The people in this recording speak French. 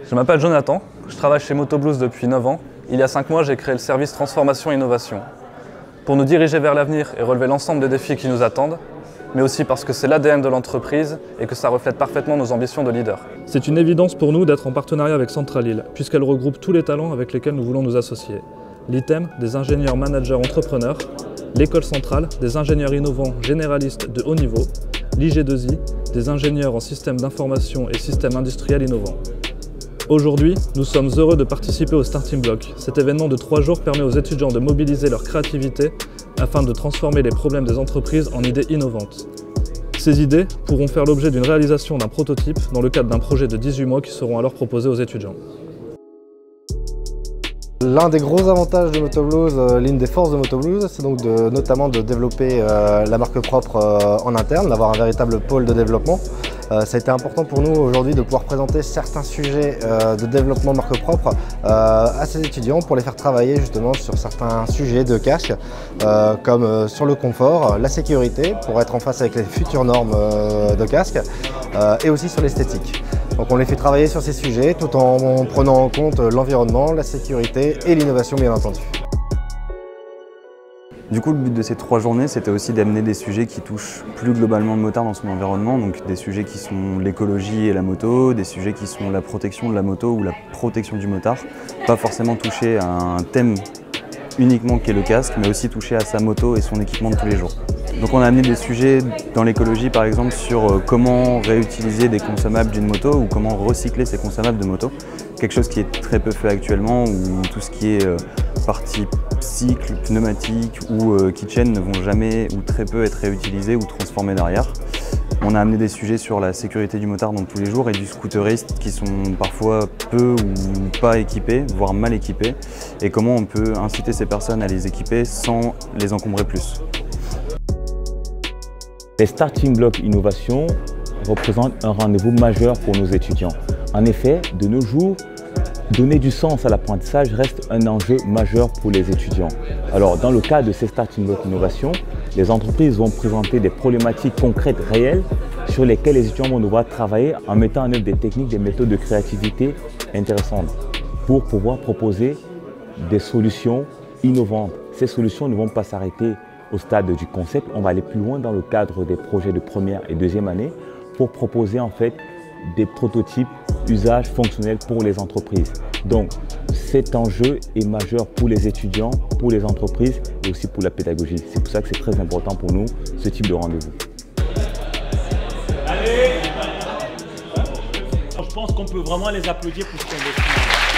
Je m'appelle Jonathan, je travaille chez Motoblues depuis 9 ans. Il y a 5 mois, j'ai créé le service Transformation et Innovation. Pour nous diriger vers l'avenir et relever l'ensemble des défis qui nous attendent, mais aussi parce que c'est l'ADN de l'entreprise et que ça reflète parfaitement nos ambitions de leader. C'est une évidence pour nous d'être en partenariat avec Centralil, puisqu'elle regroupe tous les talents avec lesquels nous voulons nous associer. L'ITEM, des ingénieurs managers entrepreneurs, l'École centrale, des ingénieurs innovants généralistes de haut niveau, l'IG2I, des ingénieurs en systèmes d'information et systèmes industriels innovants. Aujourd'hui, nous sommes heureux de participer au Starting Block. Cet événement de 3 jours permet aux étudiants de mobiliser leur créativité afin de transformer les problèmes des entreprises en idées innovantes. Ces idées pourront faire l'objet d'une réalisation d'un prototype dans le cadre d'un projet de 18 mois qui seront alors proposés aux étudiants. L'un des gros avantages de Motoblues, l'une des forces de Motoblues, c'est donc notamment de développer la marque propre en interne, d'avoir un véritable pôle de développement. Ça a été important pour nous aujourd'hui de pouvoir présenter certains sujets de développement marque propre à ces étudiants pour les faire travailler justement sur certains sujets de casque, comme sur le confort, la sécurité, pour être en face avec les futures normes de casque, et aussi sur l'esthétique. Donc on les fait travailler sur ces sujets tout en prenant en compte l'environnement, la sécurité et l'innovation bien entendu. Du coup, le but de ces 3 journées, c'était aussi d'amener des sujets qui touchent plus globalement le motard dans son environnement, donc des sujets qui sont l'écologie et la moto, des sujets qui sont la protection de la moto ou la protection du motard, pas forcément toucher à un thème uniquement qui est le casque, mais aussi toucher à sa moto et son équipement de tous les jours. Donc on a amené des sujets dans l'écologie par exemple sur comment réutiliser des consommables d'une moto ou comment recycler ces consommables de moto. Quelque chose qui est très peu fait actuellement où tout ce qui est partie cycle, pneumatique ou kitchen ne vont jamais ou très peu être réutilisés ou transformés derrière. On a amené des sujets sur la sécurité du motard dans tous les jours et du scooteriste qui sont parfois peu ou pas équipés, voire mal équipés, et comment on peut inciter ces personnes à les équiper sans les encombrer plus. Les Starting Block Innovation représentent un rendez-vous majeur pour nos étudiants. En effet, de nos jours, donner du sens à l'apprentissage reste un enjeu majeur pour les étudiants. Alors, dans le cadre de ces Starting Block Innovation, les entreprises vont présenter des problématiques concrètes réelles sur lesquelles les étudiants vont devoir travailler en mettant en œuvre des techniques, des méthodes de créativité intéressantes pour pouvoir proposer des solutions innovantes. Ces solutions ne vont pas s'arrêter au stade du concept, on va aller plus loin dans le cadre des projets de première et deuxième année pour proposer en fait des prototypes usages fonctionnels pour les entreprises. Donc cet enjeu est majeur pour les étudiants, pour les entreprises et aussi pour la pédagogie. C'est pour ça que c'est très important pour nous ce type de rendez-vous. Allez, je pense qu'on peut vraiment les applaudir pour ce qu'on veut.